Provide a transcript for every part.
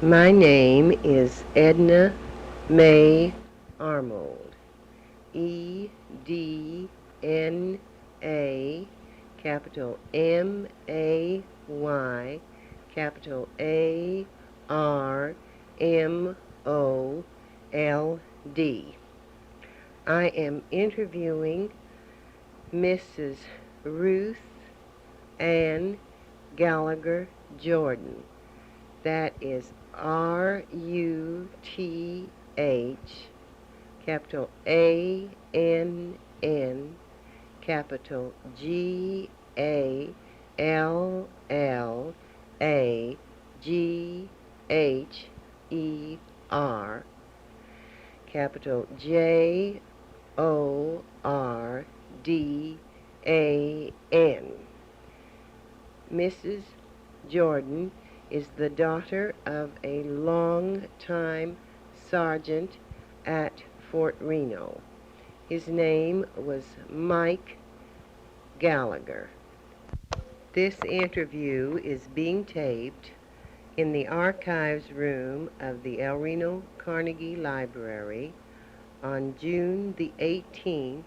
My name is Edna Mae Armold. Edna, capital May, capital Armold. I am interviewing Mrs. Ruth Ann Gallagher Jordan. That is Ruth, capital Ann, capital Gallagher, capital Jordan. Mrs. Jordan is the daughter of a long-time sergeant at Fort Reno. His name was Mike Gallagher. This interview is being taped in the archives room of the El Reno Carnegie Library on June the 18th,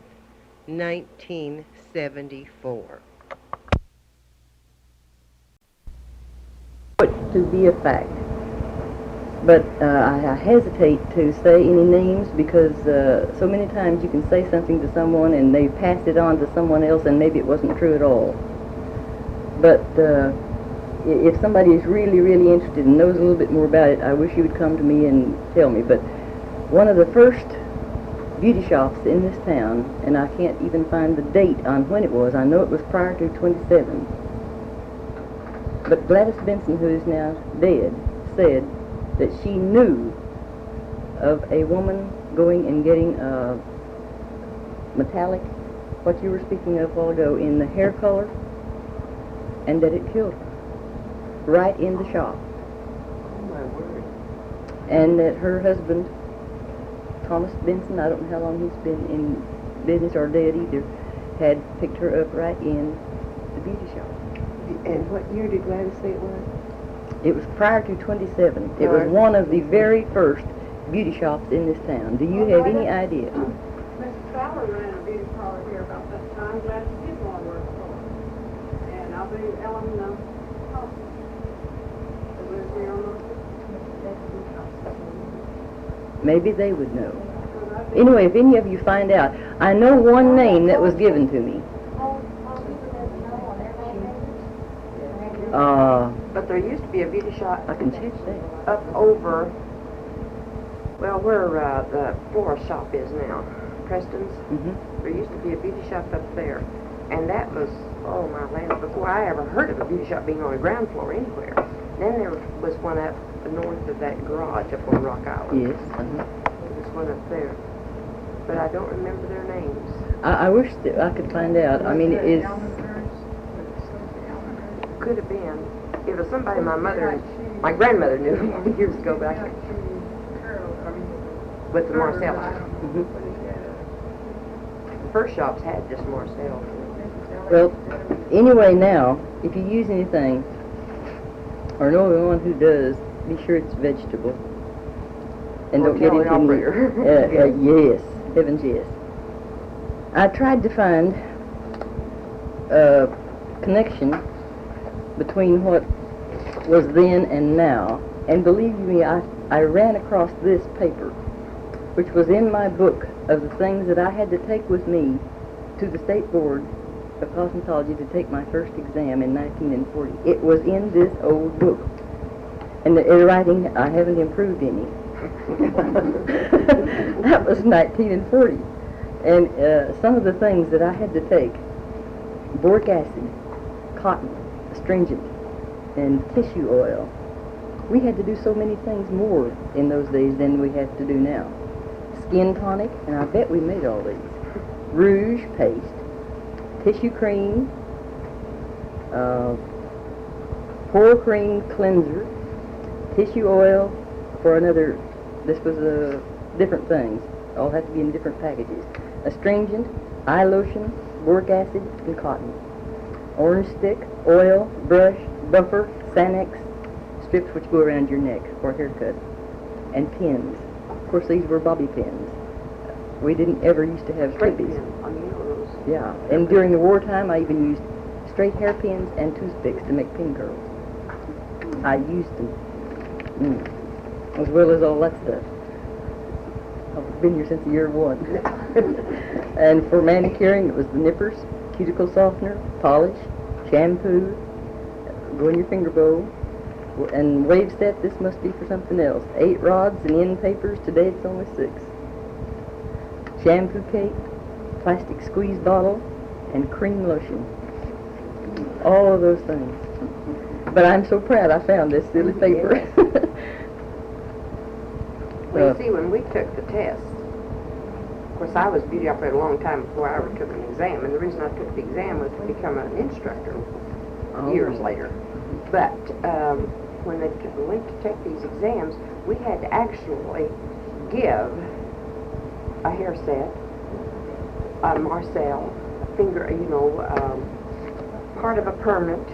1974. To be a fact, but I hesitate to say any names because so many times you can say something to someone and they pass it on to someone else and maybe it wasn't true at all. But if somebody is really, really interested and knows a little bit more about it, I wish you would come to me and tell me. But one of the first beauty shops in this town, and I can't even find the date on when it was, I know it was prior to 27, but Gladys Benson, who is now dead, said that she knew of a woman going and getting a metallic, what you were speaking of a while ago, in the hair color, and that it killed her right in the shop. Oh, my word. And that her husband, Thomas Benson, I don't know how long he's been in business or dead either, had picked her up right in the beauty shop. And what year did Gladys say it was? It was prior to 27. It was one of the very first beauty shops in this town. Do you have any idea? Mrs. Fowler ran a beauty parlor here about that time. Gladys did want to work for her. And I believe Ellen Thompson, that lives here on the... Maybe they would know. Anyway, if any of you find out, I know one name that was given to me. But there used to be a beauty shop I can check that. up over, well, where the florist shop is now, Preston's. Mm-hmm. There used to be a beauty shop up there. And that was, oh my land, before I ever heard of a beauty shop being on the ground floor anywhere. Then there was one up north of that garage up on Rock Island. Yes. Uh-huh. There was one up there. But I don't remember their names. I wish that I could find out. I mean, it is... Could have been. It was somebody my grandmother knew years ago, but I can't. With the Marcella. Mm-hmm. The first shops had just Marcel. Well, anyway, now, if you use anything, or know anyone who does, be sure it's vegetable. And Or don't get tell into the operator. yes, heavens yes. I tried to find a connection between what was then and now, and believe me, I ran across this paper, which was in my book of the things that I had to take with me to the State Board of Cosmetology to take my first exam in 1940. It was in this old book. And the writing, I haven't improved any. That was 1940. And some of the things that I had to take, boric acid, cotton, astringent, and tissue oil. We had to do so many things more in those days than we have to do now. Skin tonic, and I bet we made all these. Rouge paste, tissue cream, pore cream cleanser, tissue oil for another, this was different things, all had to be in different packages. Astringent, eye lotion, boric acid, and cotton. Orange stick, oil, brush, buffer, Sanex, clips which go around your neck for a haircut, and pins. Of course, these were bobby pins. We didn't ever used to have Straight strippies. pin on the nose. Yeah, and during the wartime, I even used straight hairpins and toothpicks to make pin curls. I used them, as well as all that stuff. I've been here since the year 1. And for manicuring, it was the nippers, cuticle softener, polish, shampoo, go in your finger bowl, and wave set. This must be for something else. 8 rods and end papers. Today it's only 6. Shampoo cake, plastic squeeze bottle, and cream lotion. All of those things. But I'm so proud I found this silly paper. Well, you see, when we took the test, of course, I was a beauty operator a long time before I ever took an exam, and the reason I took the exam was to become an instructor years later. But when they went to take these exams, we had to actually give a hair set, a marcel, a finger, part of a permanent,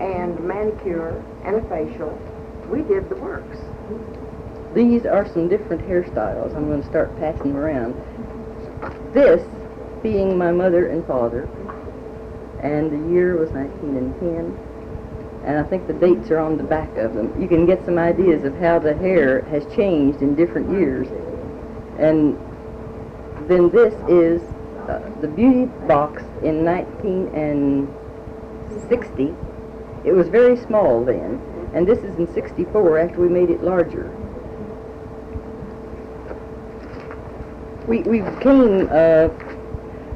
and manicure and a facial. We did the works. These are some different hairstyles. I'm going to start passing them around. This being my mother and father, and the year was 1910, and I think the dates are on the back of them. You can get some ideas of how the hair has changed in different years. And then this is the beauty box in 1960. It was very small then, and this is in 64 after we made it larger. We came,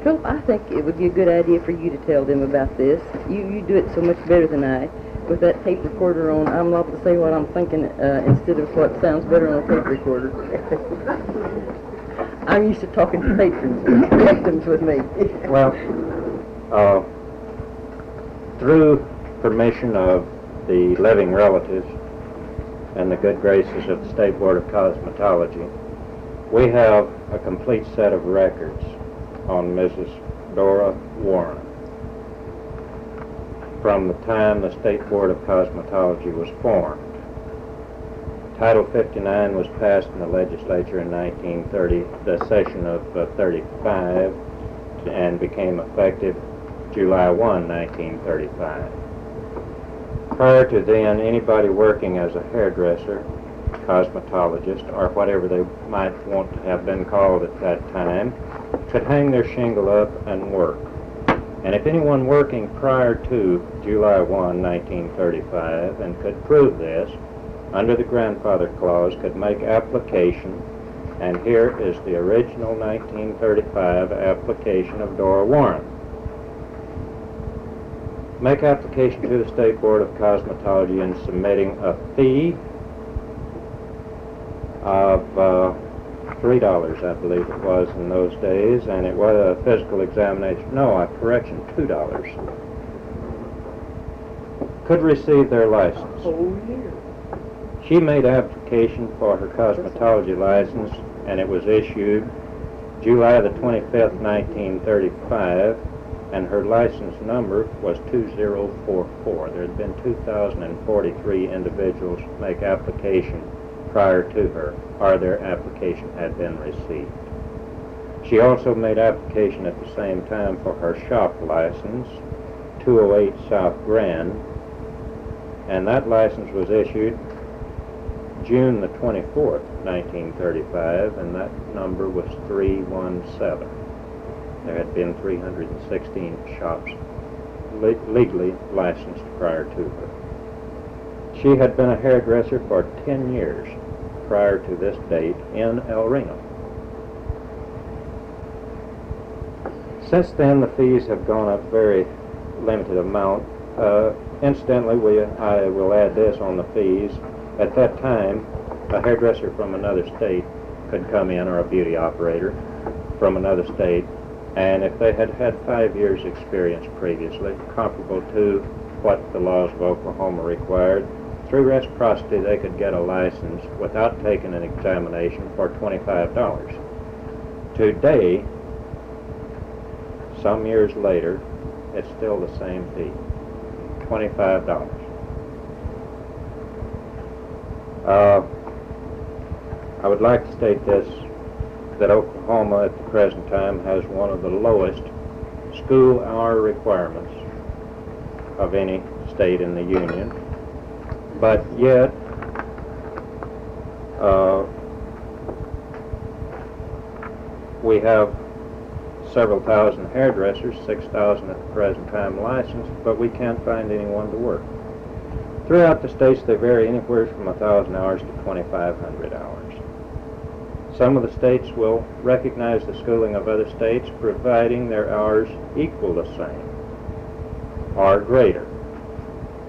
Philip, I think it would be a good idea for you to tell them about this. You do it so much better than I. With that tape recorder on, I'm liable to say what I'm thinking instead of what sounds better on a tape recorder. I'm used to talking to patrons, victims with me. Well, through permission of the living relatives and the good graces of the State Board of Cosmetology, we have a complete set of records on Mrs. Dora Warren from the time the State Board of Cosmetology was formed. Title 59 was passed in the legislature in 1930, the session of 35, and became effective July 1, 1935. Prior to then, anybody working as a hairdresser, cosmetologist, or whatever they might want to have been called at that time, could hang their shingle up and work. And if anyone working prior to July 1, 1935, and could prove this, under the grandfather clause, could make application, and here is the original 1935 application of Dora Warren. Make application to the State Board of Cosmetology in submitting a fee of $3, I believe it was in those days, and it was a physical examination. No, correction, $2. Could receive their license. Whole year. She made application for her cosmetology license, and it was issued July the 25th, 1935, and her license number was 2044. There had been 2,043 individuals make application prior to her, or their application had been received. She also made application at the same time for her shop license, 208 South Grand, and that license was issued June the 24th, 1935, and that number was 317. There had been 316 shops legally licensed prior to her. She had been a hairdresser for 10 years prior to this date in El Reno. Since then, the fees have gone up very limited amount. Incidentally, I will add this on the fees. At that time, a hairdresser from another state could come in, or a beauty operator from another state, and if they had had 5 years experience previously, comparable to what the laws of Oklahoma required, through reciprocity they could get a license without taking an examination for $25. Today, some years later, it's still the same fee, $25. I would like to state this, that Oklahoma at the present time has one of the lowest school hour requirements of any state in the Union, but yet we have several thousand hairdressers, 6,000 at the present time licensed, but we can't find anyone to work. Throughout the states, they vary anywhere from 1,000 hours to 2,500 hours. Some of the states will recognize the schooling of other states, providing their hours equal the same or greater.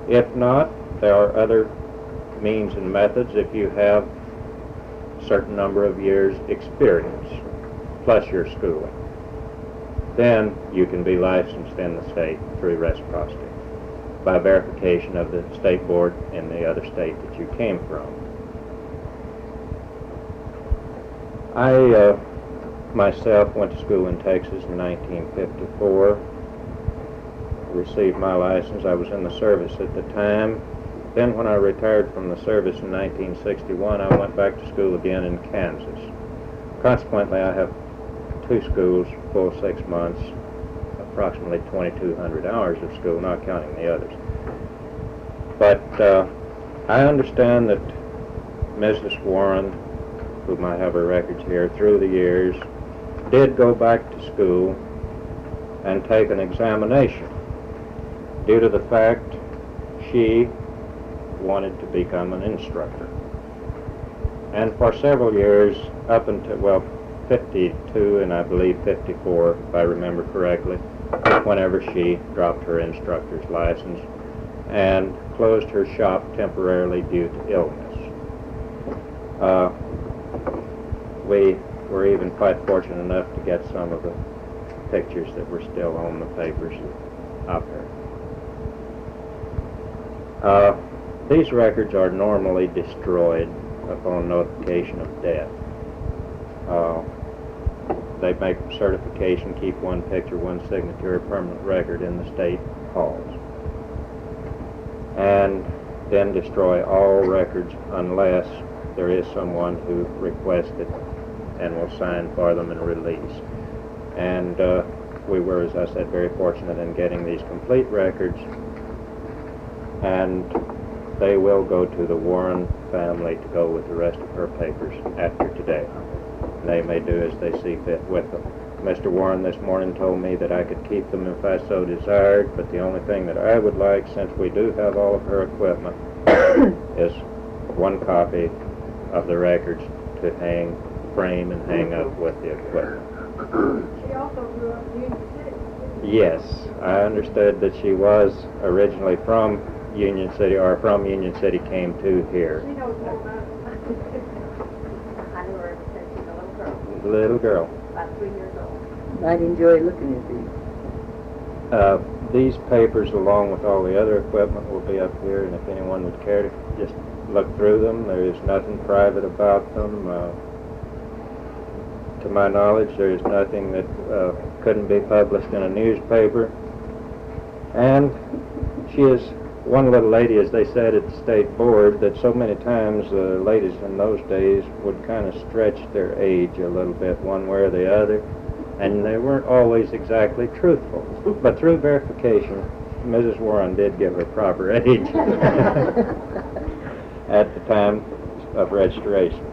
If not, there are other means and methods. If you have a certain number of years experience plus your schooling, then you can be licensed in the state through reciprocity by verification of the state board in the other state that you came from. I myself went to school in Texas in 1954, received my license. I was in the service at the time. Then when I retired from the service in 1961, I went back to school again in Kansas. Consequently, I have two schools, full 6 months, approximately 2,200 hours of school, not counting the others. But I understand that Mrs. Warren, whom I have her records here, through the years, did go back to school and take an examination due to the fact she wanted to become an instructor. And for several years, up until, well, 52 and I believe 54, if I remember correctly, whenever she dropped her instructor's license and closed her shop temporarily due to illness. We were even quite fortunate enough to get some of the pictures that were still on the papers out there. These records are normally destroyed upon notification of death. They make certification, keep one picture, one signature, a permanent record in the state halls, and then destroy all records unless there is someone who requests it and will sign for them and release. And we were, as I said, very fortunate in getting these complete records, and they will go to the Warren family to go with the rest of her papers after today. They may do as they see fit with them. Mr. Warren this morning told me that I could keep them if I so desired, but the only thing that I would like, since we do have all of her equipment, is one copy of the records to frame and hang up with the equipment. She also grew up in Union City. Yes, I understood that she was originally from Union City, or from Union City came to here. She knows more about it. I knew her since she was a little girl, Little girl. about 3 years old. I'd enjoy looking at these. These papers, along with all the other equipment, will be up here, and if anyone would care to just look through them, there is nothing private about them. To my knowledge, there is nothing that couldn't be published in a newspaper. And she is one little lady, as they said at the state board, that so many times ladies in those days would kind of stretch their age a little bit one way or the other, and they weren't always exactly truthful. But through verification, Mrs. Warren did give her proper age at the time of registration.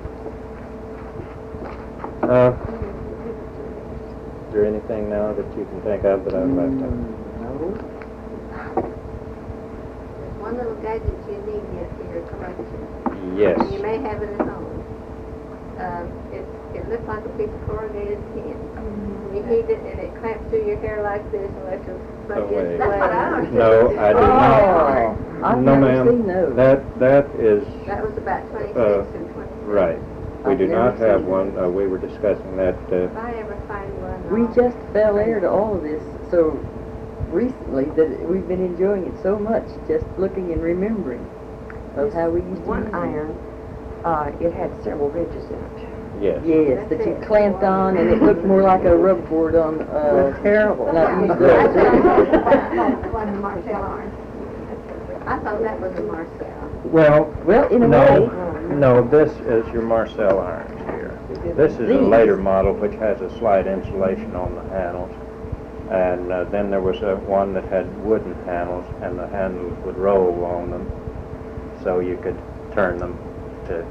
Is there anything now that you can think of that I've left out? There's one little gadget you need here for your collection. Yes. And you may have it at home. It looks like a piece of corrugated tin. You heat it and it clamps through your hair like this and lets you plug wait. it. That's what I understood. No, I do not. I've No, never ma'am. seen those. That is That was about 26 and 27. right. We I've do never not have seen one. We were discussing that. If I ever find one, We I'll- just fell heir to all of this so recently that we've been enjoying it so much, just looking and remembering of how we used to one use it. iron, it had several ridges in it. Yes. Yes, that you clamped on, and it looked more like a rubber board on. Terrible. And I've used That's those. one Marcel iron. I thought that was a Marcel. Well, in a no, way. no, this is your Marcel irons here. This is a later model which has a slight insulation on the handles. And then there was one that had wooden handles, and the handles would roll on them, so you could turn them to...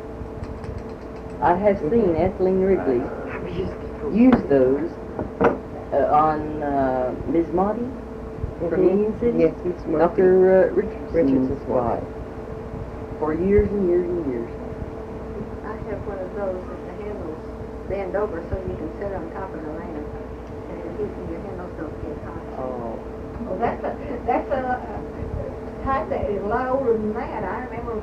I have seen Ethline Wrigley use those on Ms. Monty from Union City. Yes, Miss Murphy. Dr. Richardson's Richardson's wife. For years and years and years. I have one of those that the handles bend over so you can sit on top of the lamp. And your handles don't get hot. Oh. Well, that's a type that is a lot older than that. I remember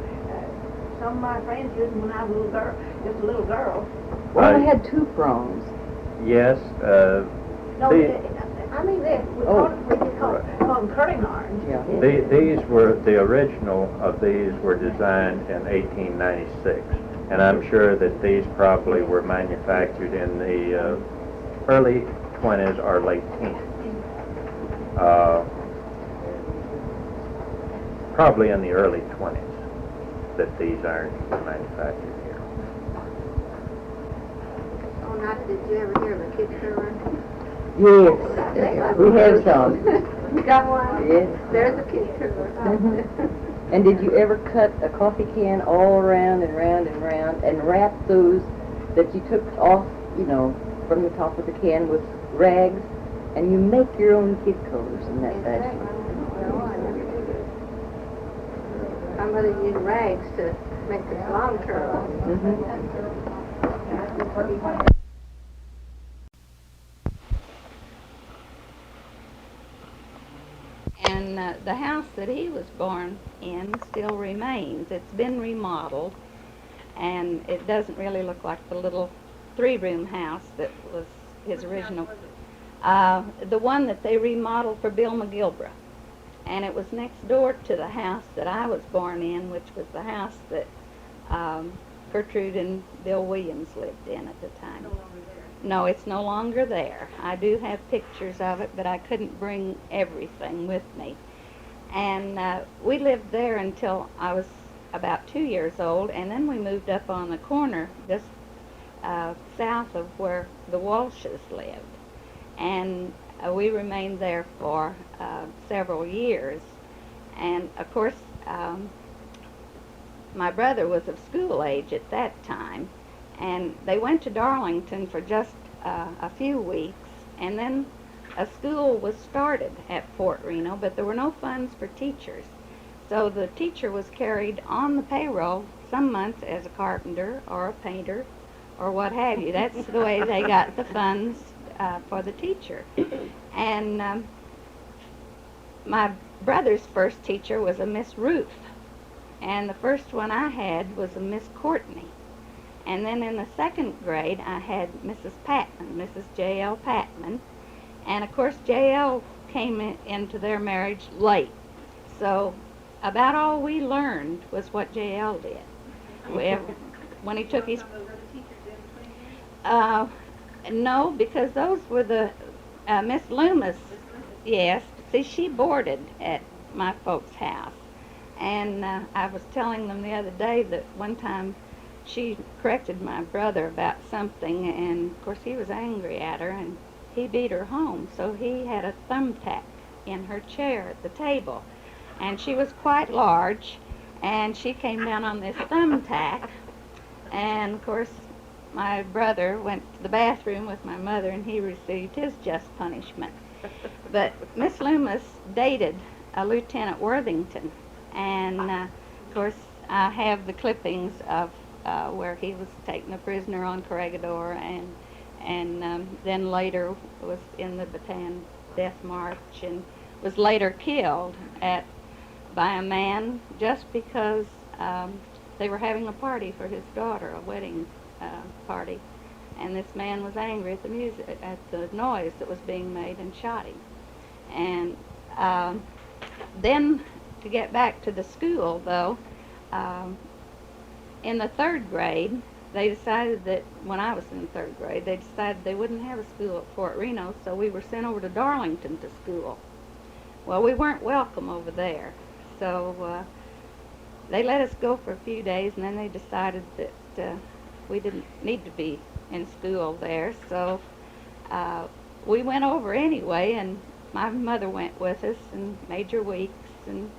some of my friends used them when I was a little girl, just a little girl. Well, I had two prongs. Yes, No, the- I mean, we call them curling irons. Yeah. these were, the original of these were designed in 1896, and I'm sure that these probably were manufactured in the early 20s or late teens. Probably in the early 20s that these irons were manufactured here. Oh, not, did you ever hear of a kid curler? Yes, we have some. You got one? Yes. There's a kid curler. And did you ever cut a coffee can all around and round and round and wrap those that you took off, you know, from the top of the can with rags, and you make your own kid colors in that fashion? Well, I never did it. Somebody used rags to make this long curl. And the house that he was born in still remains. It's been remodeled, and it doesn't really look like the little three-room house that was his original. The one that they remodeled for Bill McGilbra. And it was next door to the house that I was born in, which was the house that Gertrude and Bill Williams lived in at the time. No, it's no longer there. I do have pictures of it, but I couldn't bring everything with me. And we lived there until I was about 2 years old, and then we moved up on the corner just south of where the Walshes lived. And we remained there for several years. And of course, my brother was of school age at that time, and they went to Darlington for just a few weeks, and then a school was started at Fort Reno, but there were no funds for teachers. So the teacher was carried on the payroll some months as a carpenter or a painter or what have you. That's the way they got the funds for the teacher. And my brother's first teacher was a Miss Ruth, and the first one I had was a Miss Courtney. And then in the second grade, I had Mrs. Patman, Mrs. J.L. Patman. And of course, J.L. came into their marriage late. So about all we learned was what J.L. did. When he took his... no, because those were the... Miss Loomis, yes. See, she boarded at my folks' house. And I was telling them the other day that one time she corrected my brother about something, and of course he was angry at her, and he beat her home. So he had a thumbtack in her chair at the table, and she was quite large, and she came down on this thumbtack, and of course my brother went to the bathroom with my mother, and he received his just punishment. But Miss Loomis dated a Lieutenant Worthington, and of course I have the clippings of where he was taken a prisoner on Corregidor, and then later was in the Bataan Death March, and was later killed by a man just because they were having a party for his daughter, a wedding party, and this man was angry at the music, at the noise that was being made, and shot him. And then to get back to the school, though, in the third grade, they decided that, when I was in third grade, they decided they wouldn't have a school at Fort Reno, so we were sent over to Darlington to school. Well, we weren't welcome over there, So they let us go for a few days, and then they decided that we didn't need to be in school there. So we went over anyway, and my mother went with us, and Major Weeks, and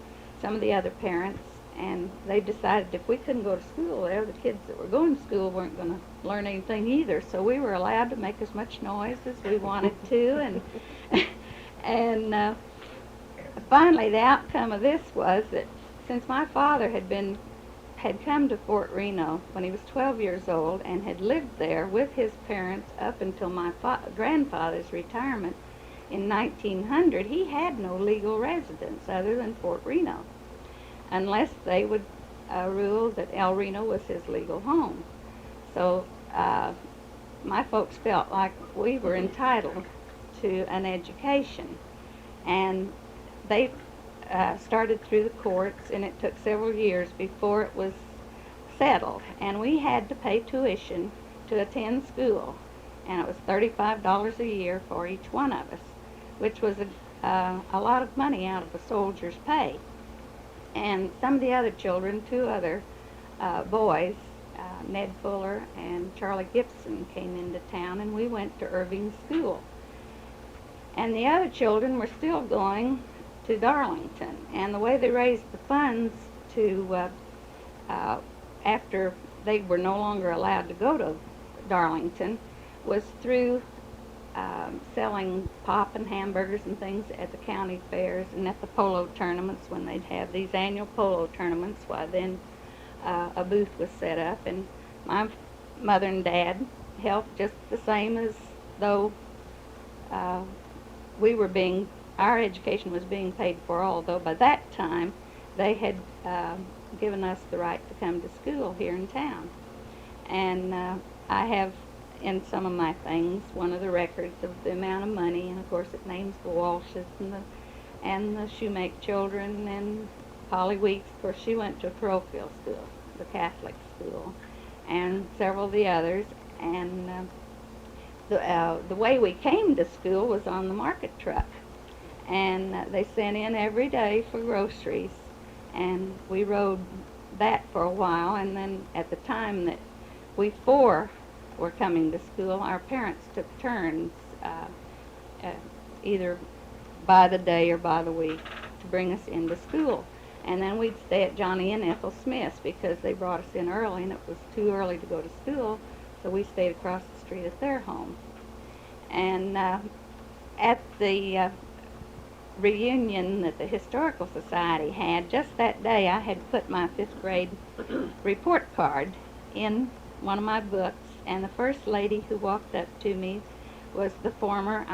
some of the other parents. And they decided if we couldn't go to school there, the kids that were going to school weren't going to learn anything either. So we were allowed to make as much noise as we wanted to. And finally, the outcome of this was that since my father had come to Fort Reno when he was 12 years old and had lived there with his parents up until my grandfather's retirement in 1900, he had no legal residence other than Fort Reno, unless they would rule that El Reno was his legal home. So my folks felt like we were entitled to an education, and they started through the courts, and it took several years before it was settled, and we had to pay tuition to attend school, and it was $35 a year for each one of us, which was a lot of money out of a soldier's pay. And some of the other children, two other boys, Ned Fuller and Charlie Gibson, came into town, and we went to Irving School. And the other children were still going to Darlington, and the way they raised the funds to after they were no longer allowed to go to Darlington was through selling pop and hamburgers and things at the county fairs and at the polo tournaments. When they'd have these annual polo tournaments, why then a booth was set up, and my mother and dad helped just the same as though our education was being paid for, although by that time they had given us the right to come to school here in town. And I have in some of my things one of the records of the amount of money, and of course it names the Walshes and the Shoemake children, and Polly Weeks. Of course, she went to a parochial school, the Catholic school, and several of the others. And the way we came to school was on the market truck, and they sent in every day for groceries, and we rode that for a while. And then at the time that we four were coming to school, our parents took turns either by the day or by the week to bring us into school. And then we'd stay at Johnny and Ethel Smith's because they brought us in early, and it was too early to go to school, so we stayed across the street at their home. And at the reunion that the Historical Society had, just that day I had put my 5th grade report card in one of my books, and the first lady who walked up to me was the former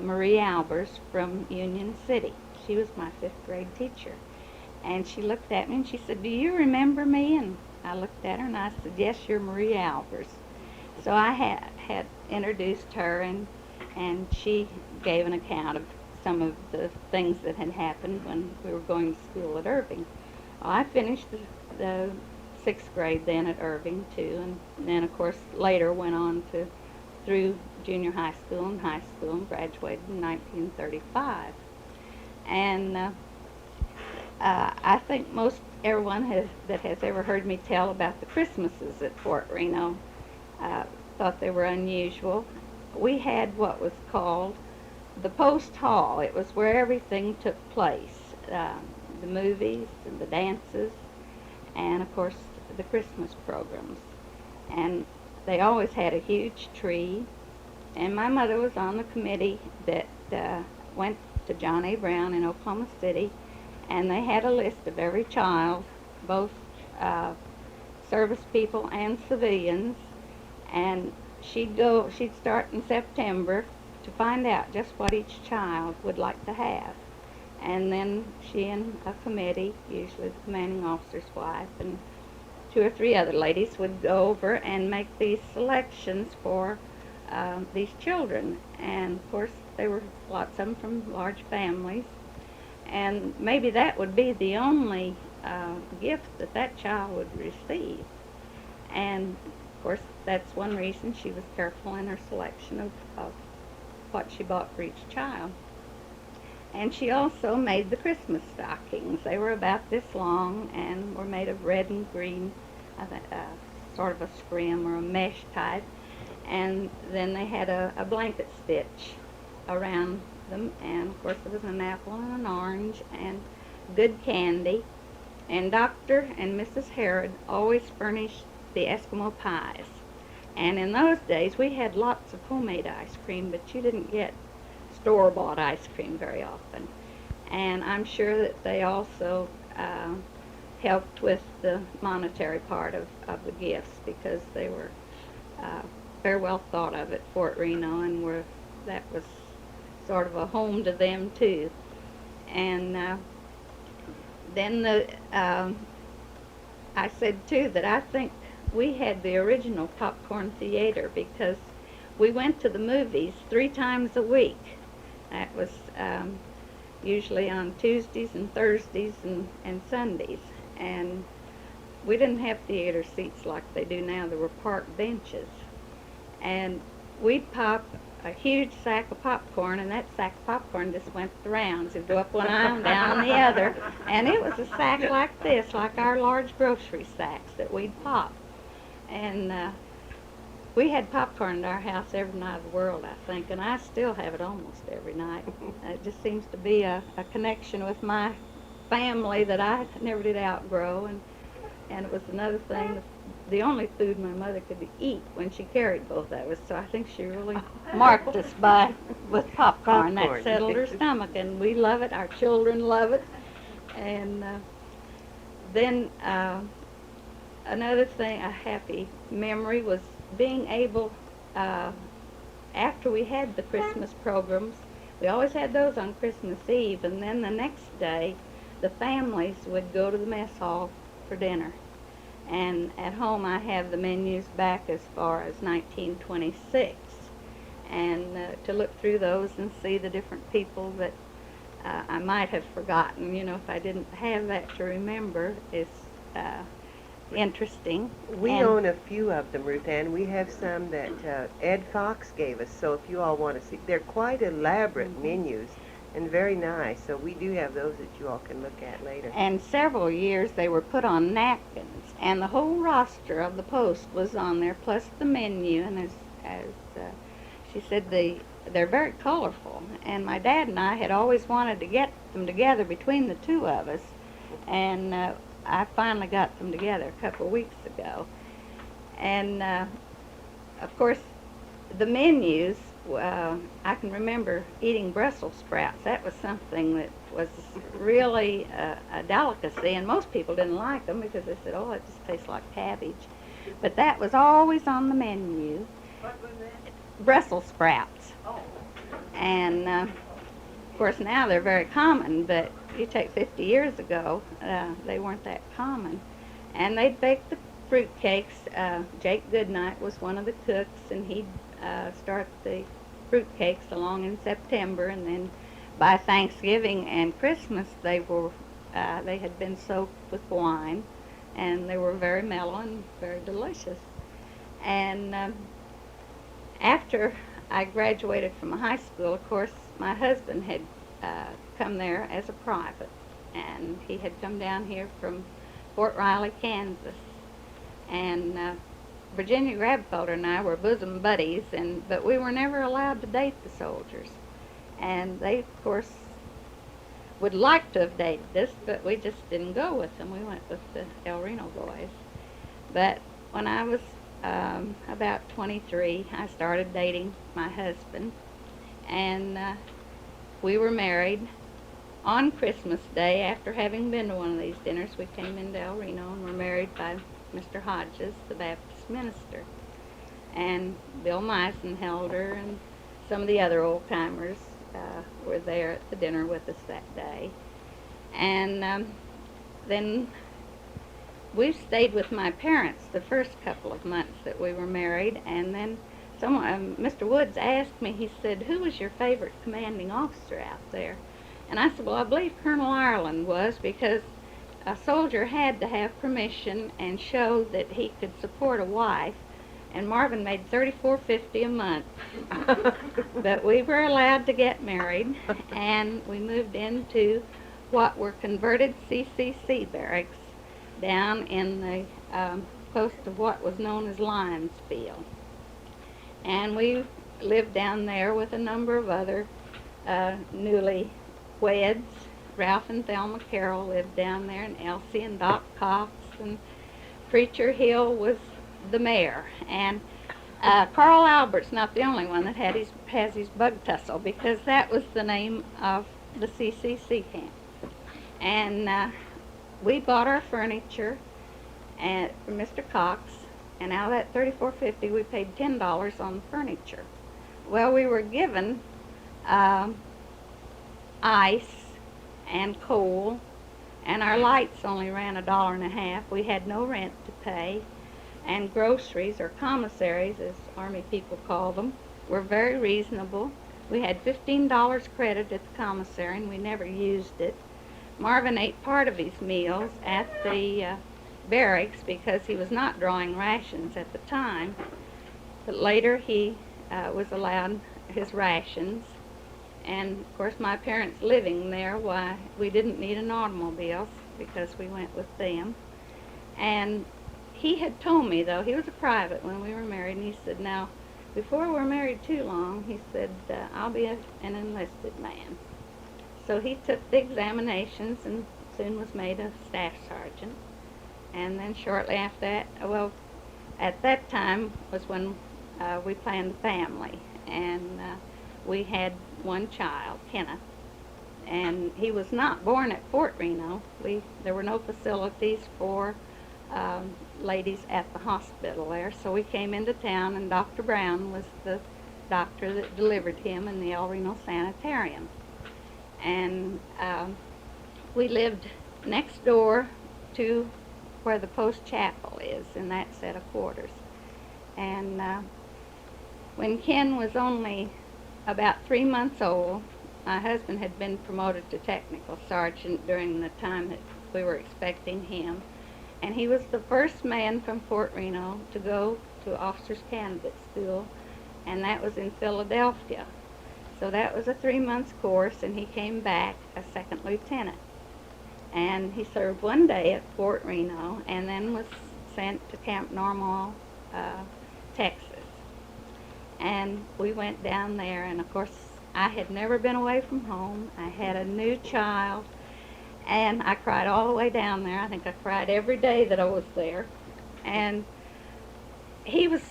Marie Albers from Union City. She was my 5th grade teacher. And she looked at me and she said, "Do you remember me?" And I looked at her and I said, "Yes, you're Marie Albers." So I had introduced her, and she gave an account of some of the things that had happened when we were going to school at Irving. Well, I finished the 6th grade then at Irving too, and then of course later went on through junior high school and graduated in 1935. And I think most everyone that has ever heard me tell about the Christmases at Fort Reno thought they were unusual. We had what was called the Post Hall. It was where everything took place, the movies and the dances, and of course the Christmas programs. And they always had a huge tree, and my mother was on the committee that went to John A. Brown in Oklahoma City, and they had a list of every child, both service people and civilians, and she'd start in September to find out just what each child would like to have. And then she and a committee, usually the commanding officer's wife and 2 or 3 other ladies, would go over and make these selections for these children. And of course there were lots of them from large families, and maybe that would be the only gift that child would receive. And of course that's one reason she was careful in her selection of what she bought for each child. And she also made the Christmas stockings. They were about this long and were made of red and green, sort of a scrim or a mesh type. And then they had a blanket stitch around them. And of course there was an apple and an orange and good candy. And Dr. and Mrs. Harrod always furnished the Eskimo pies. And in those days we had lots of homemade ice cream, but you didn't get store-bought ice cream very often. And I'm sure that they also helped with the monetary part of the gifts, because they were very well thought of at Fort Reno, and that was sort of a home to them too. And then I said too that I think we had the original popcorn theater, because we went to the movies 3 times a week. That was usually on Tuesdays and Thursdays and Sundays. And we didn't have theater seats like they do now. There were park benches. And we'd pop a huge sack of popcorn, and that sack of popcorn just went the rounds. It'd go up one aisle, down the other. And it was a sack like this, like our large grocery sacks that we'd pop. And we had popcorn in our house every night of the world, I think, and I still have it almost every night. It just seems to be a connection with my family that I never did outgrow, and it was another thing, the only food my mother could eat when she carried both of us, so I think she really marked us with popcorn. That settled her stomach, and we love it, our children love it. And then another thing, a happy memory, was being able, after we had the Christmas programs, we always had those on Christmas Eve, and then the next day the families would go to the mess hall for dinner. And at home I have the menus back as far as 1926, and to look through those and see the different people that I might have forgotten, if I didn't have that to remember, is interesting. We own a few of them, Ruth Ann. We have some that Ed Fox gave us, so if you all want to see, they're quite elaborate menus and very nice, so we do have those that you all can look at later. And several years they were put on napkins, and the whole roster of the Post was on there, plus the menu, and as she said, they're very colorful, and my dad and I had always wanted to get them together between the two of us, and I finally got them together a couple of weeks ago. And of course the menus, I can remember eating Brussels sprouts. That was something that was really a delicacy, and most people didn't like them because they said, oh, it just tastes like cabbage. But that was always on the menu. What was that? Brussels sprouts. Oh. And of course now they're very common, but you take 50 years ago, they weren't that common. And they'd bake the fruit cakes. Jake Goodnight was one of the cooks, and he'd start the fruit cakes along in September, and then by Thanksgiving and Christmas they had been soaked with wine, and they were very mellow and very delicious. And after I graduated from high school, of course, my husband had come there as a private, and he had come down here from Fort Riley, Kansas. And Virginia Grabfelder and I were bosom buddies, but we were never allowed to date the soldiers. And they, of course, would like to have dated us, but we just didn't go with them. We went with the El Reno boys. But when I was about 23, I started dating my husband, and we were married on Christmas Day. After having been to one of these dinners, we came into El Reno and were married by Mr. Hodges, the Baptist minister. And Bill Meisenhelder and some of the other old-timers were there at the dinner with us that day. And then we stayed with my parents the first couple of months that we were married, and then Mr. Woods asked me, he said, who was your favorite commanding officer out there? And I said, well, I believe Colonel Ireland was, because a soldier had to have permission and show that he could support a wife and Marvin made $34.50 a month. But we were allowed to get married, and we moved into what were converted CCC barracks down in the close to what was known as Lionsville. And we lived down there with a number of other newly weds. Ralph and Thelma Carroll lived down there, and Elsie and Doc Cox, and Preacher Hill was the mayor. And Carl Albert's not the only one that has his bug tussle, because that was the name of the CCC camp. And we bought our furniture from Mr. Cox, and out of that $34.50 we paid $10 on the furniture. Well, we were given ice and coal, and our lights only ran $1.50. We had no rent to pay, and groceries, or commissaries as Army people call them, were very reasonable. We had $15 credit at the commissary, and we never used it. Marvin ate part of his meals at the barracks because he was not drawing rations at the time, but later he was allowed his rations. And of course my parents living there, why, we didn't need an automobile because we went with them. And he had told me, though, he was a private when we were married, and he said, now, before we're married too long, he said, I'll be an enlisted man. So he took the examinations and soon was made a staff sergeant. And then shortly after that, well, at that time was when we planned a family, and we had one child, Kenneth, and he was not born at Fort Reno. There were no facilities for ladies at the hospital there, so we came into town, and Dr. Brown was the doctor that delivered him in the El Reno Sanitarium. And we lived next door to where the post chapel is, in that set of quarters. And when Ken was only about 3 months old, my husband had been promoted to technical sergeant during the time that we were expecting him, and he was the first man from Fort Reno to go to officers candidate school, and that was in Philadelphia. So that was a 3-month course, and he came back a second lieutenant. And he served 1 day at Fort Reno and then was sent to Camp Normal, Texas. And we went down there, and of course I had never been away from home. I had a new child, and I cried all the way down there. I think I cried every day that I was there. And he was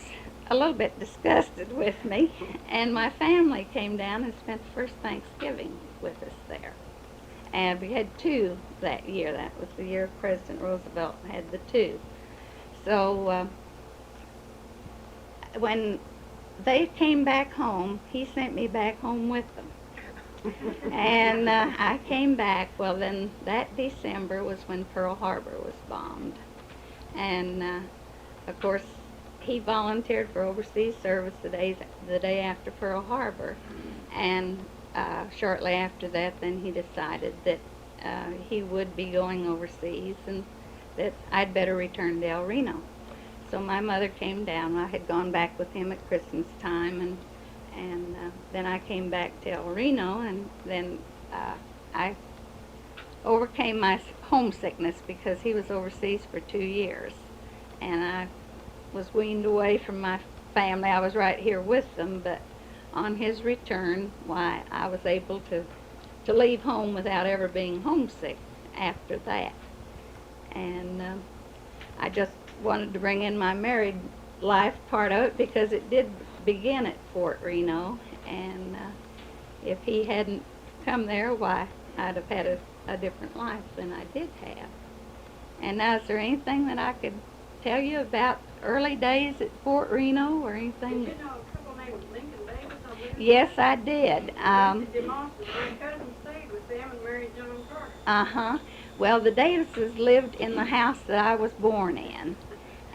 a little bit disgusted with me, and my family came down and spent the first Thanksgiving with us there. And we had 2 that year. That was the year President Roosevelt had the 2. So when they came back home, he sent me back home with them. And I came back, well then that December was when Pearl Harbor was bombed. And of course he volunteered for overseas service the day after Pearl Harbor. And shortly after that, then he decided that he would be going overseas and that I'd better return to El Reno. So my mother came down. I had gone back with him at Christmas time, and then I came back to El Reno, and then I overcame my homesickness because he was overseas for 2 years, and I was weaned away from my family. I was right here with them, but on his return, why, I was able to leave home without ever being homesick after that. And I just wanted to bring in my married life part of it because it did begin at Fort Reno, and if he hadn't come there, why, I'd have had a different life than I did have. And now, is there anything that I could tell you about early days at Fort Reno or anything? Did you know a couple named Lincoln Davis? Yes, I did. My cousin stayed with them and married John Carter. Uh-huh. Well, the Davises lived in the house that I was born in.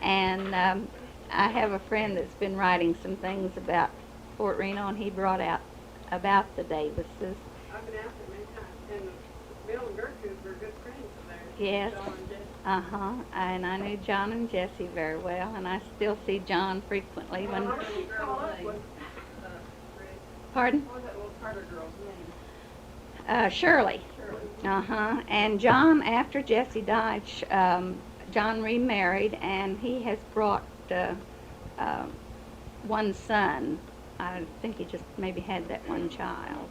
And I have a friend that's been writing some things about Fort Reno, and he brought out about the Davises. I've been out there many times, and Bill and Gertrude were good friends of theirs. Yes. John and Jessica. And I knew John and Jessie very well, and I still see John frequently when. How did you call up with, Pardon? what was that little Carter girl's name? Shirley. Shirley. And John, after Jessie died, John remarried, and he has brought one son. I think he just maybe had that one child.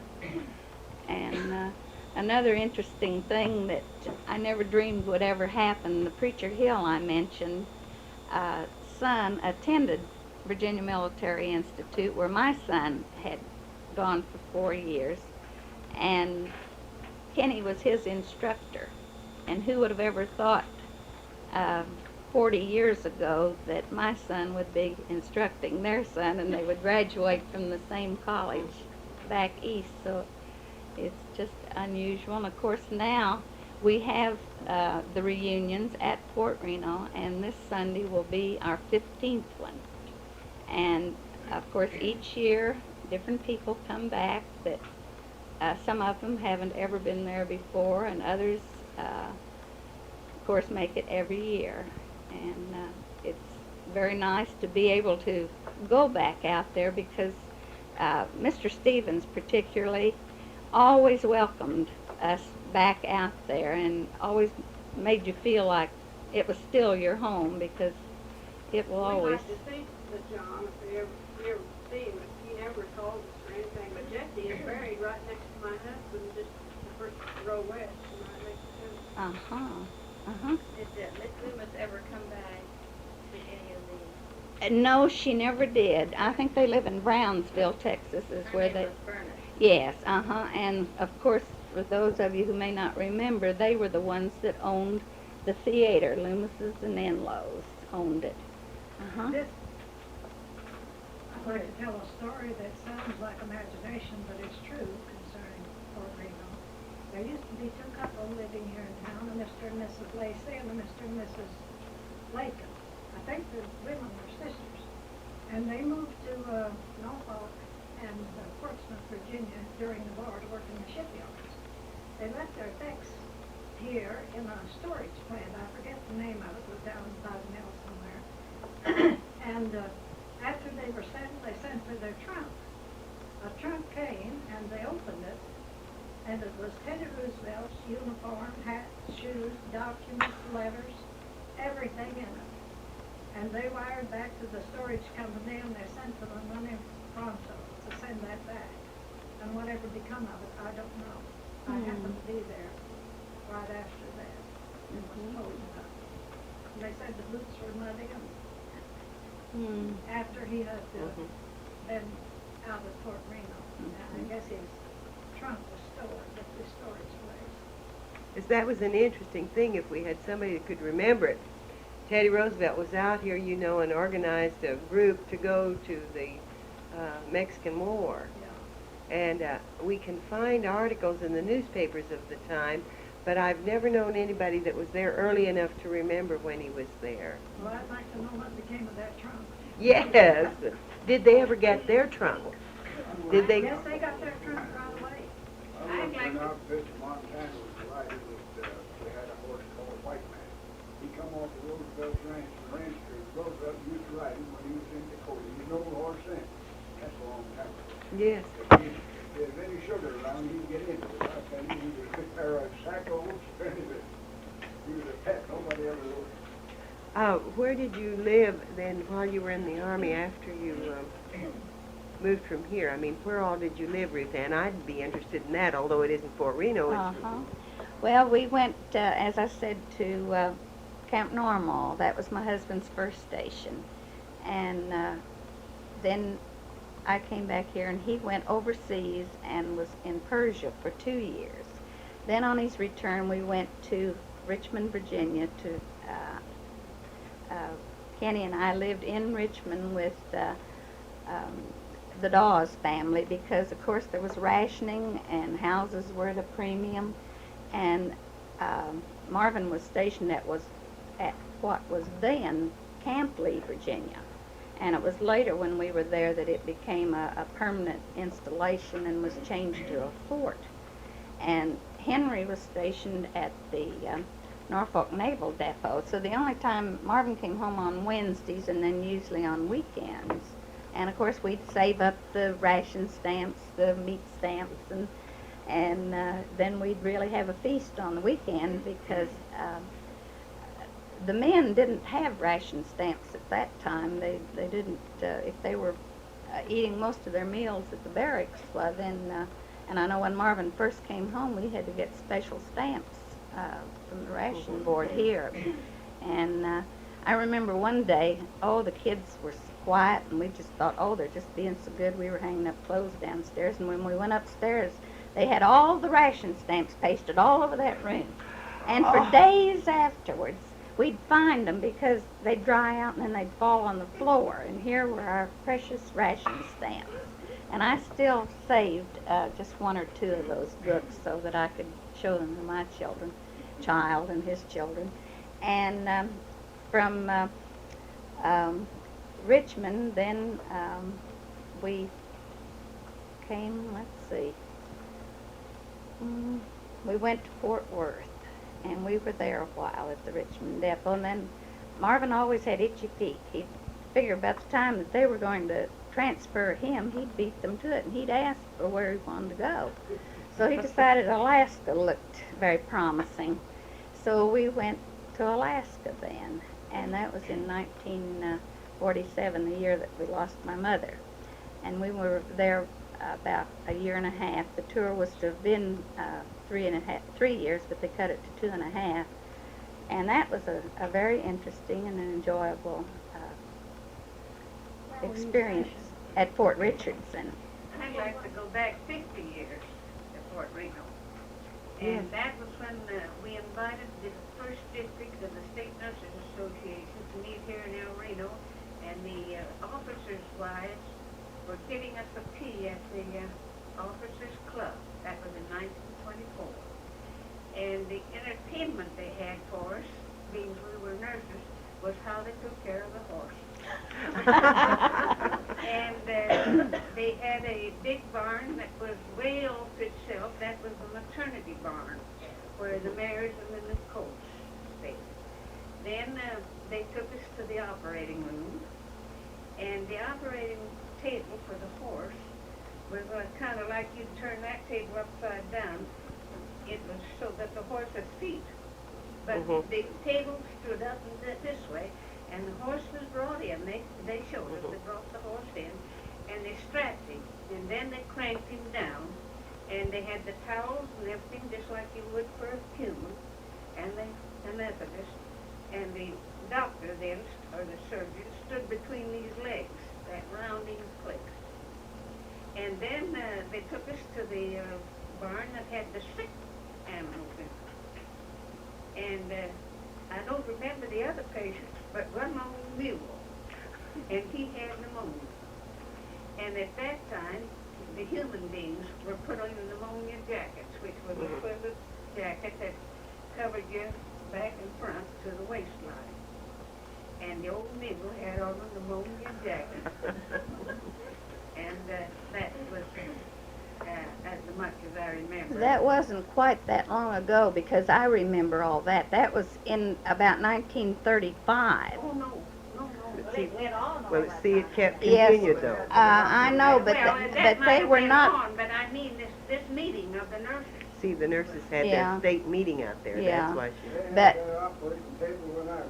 And another interesting thing that I never dreamed would ever happen, the Preacher Hill I mentioned, son attended Virginia Military Institute, where my son had gone for 4 years, and Kenny was his instructor. And who would have ever thought 40 years ago that my son would be instructing their son, and they would graduate from the same college back east. So it's just unusual. And of course now we have the reunions at Fort Reno, and this Sunday will be our 15th one. And of course each year different people come back that some of them haven't ever been there before, and others of course make it every year. And it's very nice to be able to go back out there, because Mr. Stevens particularly always welcomed us back out there and always made you feel like it was still your home, because it will always. We'd like to see the John if we ever see him. He never calls us or anything, but Jessie is buried right next to my husband, just the first row west, right next to him. Did Miss Loomis ever come back to any of the? No, she never did. I think they live in Brownsville, Texas, is Her where name they. was Furnace. Yes, and of course, for those of you who may not remember, they were the ones that owned the theater. Loomis's and Enlow's owned it. This, I'd like to tell a story that sounds like imagination, but it's true concerning Fort Reno. There used to be two couples living here in town, a Mr. and Mrs. Lacey and a Mr. and Mrs. Lakin. I think the women were sisters. And they moved to Norfolk and Portsmouth, Virginia during the war to work in the shipyards. They left their effects here in a storage plant. I forget the name of it. It was down by the mill somewhere. And after they were sent, they sent for their trunk. A trunk came and they opened it, and it was Teddy Roosevelt's uniform, hats, shoes, documents, letters, everything in it. And they wired back to the storage company, and they sent them money pronto to send that back. And whatever become of it, I don't know. I happened to be there right after that and was told about it. And they said the boots were muddy, and after he had been out of Fort Reno. And I guess his trunk was stored at the storage place. As that was an interesting thing if we had somebody that could remember it. Teddy Roosevelt was out here, you know, and organized a group to go to the Mexican War. Yeah. And we can find articles in the newspapers of the time, but I've never known anybody that was there early enough to remember when he was there. Well, I'd like to know what became of that trunk. Yes. Did they ever get their trunk? Did they? Yes, they got their trunk right away. I went out to Montana with the rider that they had a horse called White Man. He come off the Roosevelt Ranch from Ranch Street. Roosevelt used to ride him when he was in Dakota. He's no horse then. That's a long time ago. Yes. If there's any sugar around, he'd get into it. I tell you, he was a sack of oats or anything. He was a pet. Nobody ever rode him. Where did you live then while you were in the Army after you moved from here? I mean, where all did you live, Ruth Ann? I'd be interested in that, although it isn't Fort Reno. Well, we went, as I said, to Camp Normal. That was my husband's first station. And then I came back here, and he went overseas and was in Persia for 2 years. Then on his return, we went to Richmond, Virginia to Kenny and I lived in Richmond with the Dawes family, because of course there was rationing and houses were at a premium, and Marvin was stationed at what was then Camp Lee, Virginia, and it was later when we were there that it became a permanent installation and was changed to a fort. And Henry was stationed at the Norfolk Naval Depot. So the only time Marvin came home on Wednesdays and then usually on weekends. And of course we'd save up the ration stamps, the meat stamps, and then we'd really have a feast on the weekend because the men didn't have ration stamps at that time. They didn't, if they were eating most of their meals at the barracks, well then, and I know when Marvin first came home, we had to get special stamps from the ration board here. And I remember one day, the kids were quiet, and we just thought, they're just being so good. We were hanging up clothes downstairs, and when we went upstairs, they had all the ration stamps pasted all over that room. And for days afterwards, we'd find them because they'd dry out and then they'd fall on the floor. And here were our precious ration stamps. And I still saved just one or two of those books so that I could show them to my child and his children. And from Richmond, then we came, let's see, we went to Fort Worth, and we were there a while at the Richmond Depot, and then Marvin always had itchy feet. He'd figure about the time that they were going to transfer him, he'd beat them to it, and he'd ask for where he wanted to go. So he decided Alaska looked very promising. So we went to Alaska then, and that was in 1947, the year that we lost my mother. And we were there about a year and a half. The tour was to have been 3 years, but they cut it to 2.5. And that was a very interesting and an enjoyable experience at Fort Richardson. I'd like to go back 50 years to Fort Reno. And that was when we invited the first district of the State Nurses Association to meet here in El Reno, and the officers' wives were giving us a tea at the Officers' Club. That was in 1924. And the entertainment they had for us, being we were nurses, was how they took care of the horse. And they had a big barn that was way off itself. That was the maternity barn, where the mares and then the colts stayed. Then they took us to the operating room, and the operating table for the horse was kind of like you'd turn that table upside down. It was so that the horse had feet, but the table stood up this way, and the horse was brought in. They showed us. They brought the horse in, and they strapped him, and then they cranked him down, and they had the towels and everything just like you would for a human, and the anesthetist, and the doctor then, or the surgeon, stood between these legs, that rounding place. And then they took us to the barn that had the sick animals in it. And I don't remember the other patients, but one old mule, and he had pneumonia. And at that time, the human beings were put on pneumonia jackets, which was a swivel jacket that covered you back and front to the waistline. And the old mule had on a pneumonia jacket. And that was as much as I remember. That wasn't quite that long ago, because I remember all that. That was in about 1935. Oh, no. See, It went on all well, that see, time. it kept Yes. continued, though. I know, but well, but that might they have were been not. on, but I mean this meeting of the nurses. See, the nurses had Yeah. that state meeting out there. Yeah. That's why she... They had But- that operating table when I was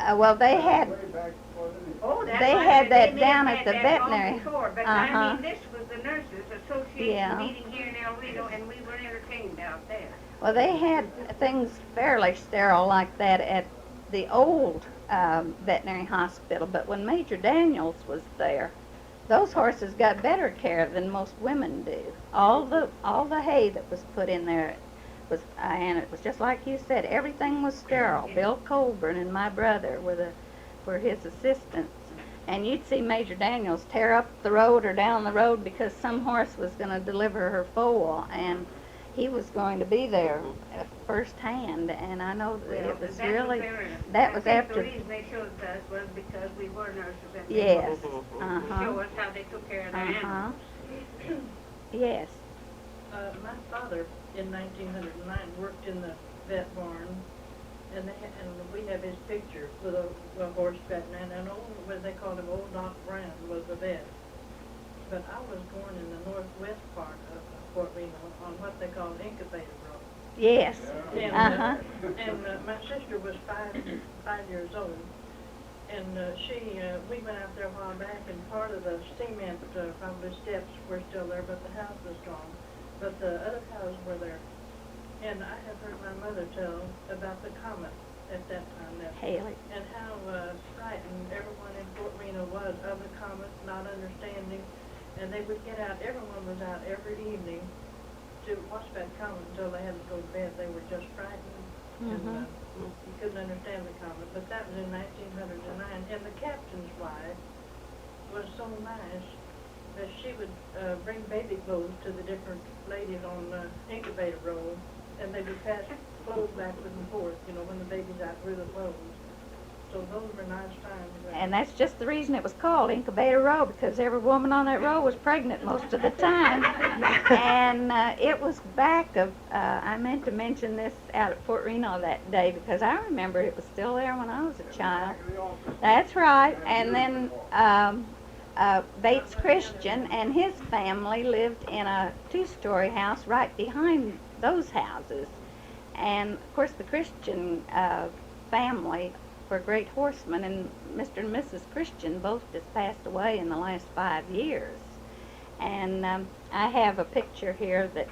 out. Well, they had. Way back before the Oh, that They might had have- that may down have at had the that long veterinary. Before, but Uh-huh. I mean, this was the Nurses Association Yeah. meeting here in El Reno, and we were entertained out there. Well, they had things fairly sterile like that at the old veterinary hospital, but when Major Daniels was there, those horses got better care than most women do. All the hay that was put in there was, and it was just like you said, everything was sterile. Bill Colburn and my brother were his assistants. And you'd see Major Daniels tear up the road or down the road because some horse was going to deliver her foal, and he was going to be there firsthand. And I know that it was really, that was I think after, the reason they showed it to us was because we were nurses and they yes, wanted to uh-huh, show us how they took care of their uh-huh, animals. yes, My father, in 1909, worked in the vet barn, and we have his picture with a horseback man, and what they called him, Old Doc Brown was the vet. But I was born in the northwest part of Fort Reno on what they call Incubator Road. Yes. And, Uh-huh. My sister was 5 years old, and we went out there a while back, and part of the cement, probably steps were still there, but the house was gone. But the other houses were there. And I have heard my mother tell about the comet at that time, Haley. and how frightened everyone in Fort Reno was of the comet, not understanding. And they would get out, everyone was out every evening to watch that comet until they had to go to bed. They were just frightened, and you couldn't understand the comet. But that was in 1909, and the captain's wife was so nice that she would bring baby clothes to the different ladies on Incubator Road, and they would pass clothes backwards and forth, when the babies outgrew the clothes. So those were nice times. And that's just the reason it was called Incubator Road, because every woman on that road was pregnant most of the time. And it was back of, I meant to mention this out at Fort Reno that day, because I remember it was still there when I was a child. That's right. And then Bates Christian and his family lived in a two-story house right behind those houses. And, of course, the Christian family were great horsemen, and Mr. and Mrs. Christian both just passed away in the last 5 years. And I have a picture here that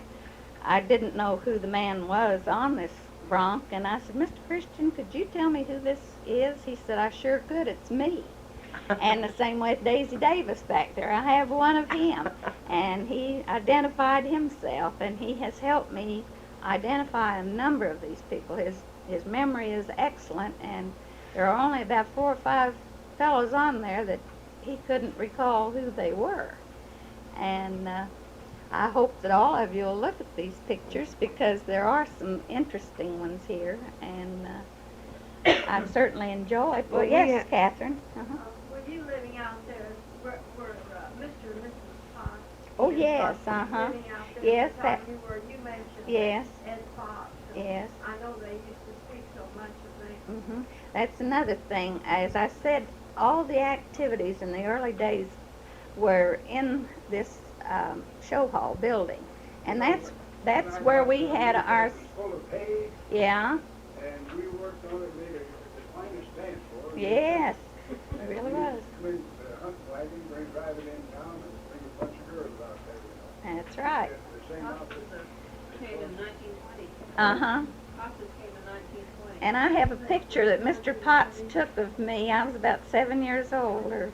I didn't know who the man was on this bronc, and I said, Mr. Christian, could you tell me who this is? He said, I sure could, it's me. And the same with Daisy Davis back there. I have one of him, and he identified himself, and he has helped me identify a number of these people. His memory is excellent, and there are only about 4 or 5 fellows on there that he couldn't recall who they were. And I hope that all of you will look at these pictures, because there are some interesting ones here, and I've certainly enjoyed. Well, yes, Catherine. Were you living out there where Mr. and Mrs. Fox? Oh, yes, Living out there yes, at the time you mentioned yes, Ed Fox. yes. I know they used to speak so much of me. That's another thing. As I said, all the activities in the early days were in this show hall building, and that's where we had our. Full of hay, Yeah. and we worked on it, made the finest dance for it. Yes, it really was. Come in the hunt wagon, drive it in town, and bring a bunch of girls out there. That's right. The same outfit. Came in 1920. Uh-huh. Foxes came in 1920. And I have a picture that Mr. Potts took of me. I was about 7 years old, or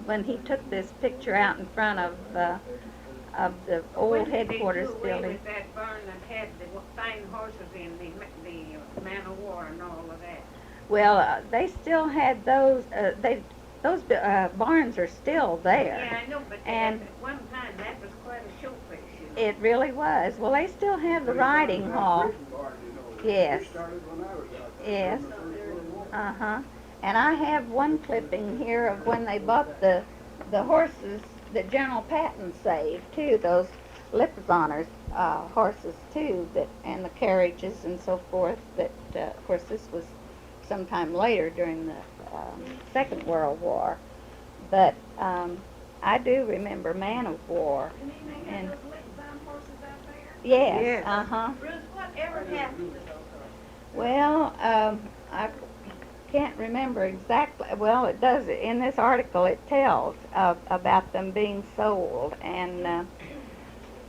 when he took this picture out in front of the old headquarters They do building. away with that barn that had the fine horses in the man of war and all of that. Well, they still had those. Those barns are still there. Yeah, I know, but And at one time that was quite a showplace. it really was. Well, they still have the riding hall. Yes. Yes. Uh-huh. And I have one clipping here of when they bought the horses that General Patton saved, too, those Lipizzaner's horses, too, and the carriages and so forth, that, of course, this was sometime later during the Second World War. But I do remember Man of War. And Those Lipizzaner horses out there? yes, Yes. uh-huh. Ruth, whatever happened to those? Well, I can't remember exactly. Well, it does. In this article, it tells about them being sold, and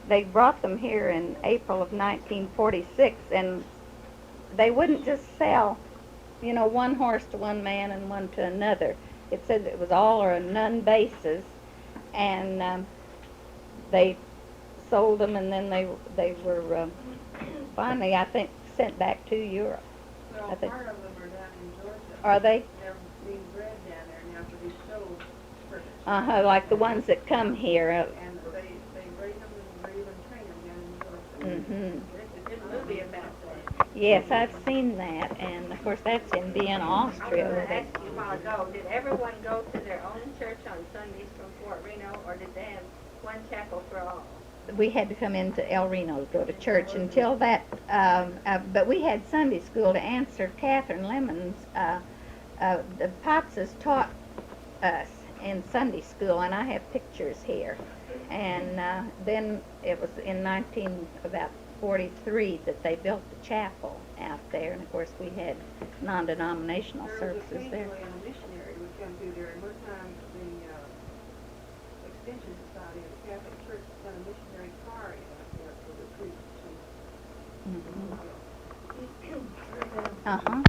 they brought them here in April of 1946, and they wouldn't just sell, one horse to one man and one to another. It said it was all or none basis, and they sold them, and then they were finally, I think, sent back to Europe. Well, I think. part of them are down in Georgia. Are they? They're being bred down there now to be sold for, Like the ones that come here. and they breed them and even train them down in Georgia. There's a good movie about that. Yes, I've seen that, and of course that's in Vienna, I Austria. was going to ask you a while ago, did everyone go to their own church on Sundays from Fort Reno, or did they have one chapel for all? we had to come into El Reno to go to church. Until that, but we had Sunday school to answer Catherine Lemon's. The Potses taught us in Sunday school, and I have pictures here. And then it was in about 43 that they built the chapel out there, and of course we had non-denominational services there. There was occasionally a missionary would come through there, and one time the Extension Society of the Catholic Church sent a missionary car out there for the priests to. Uh-huh.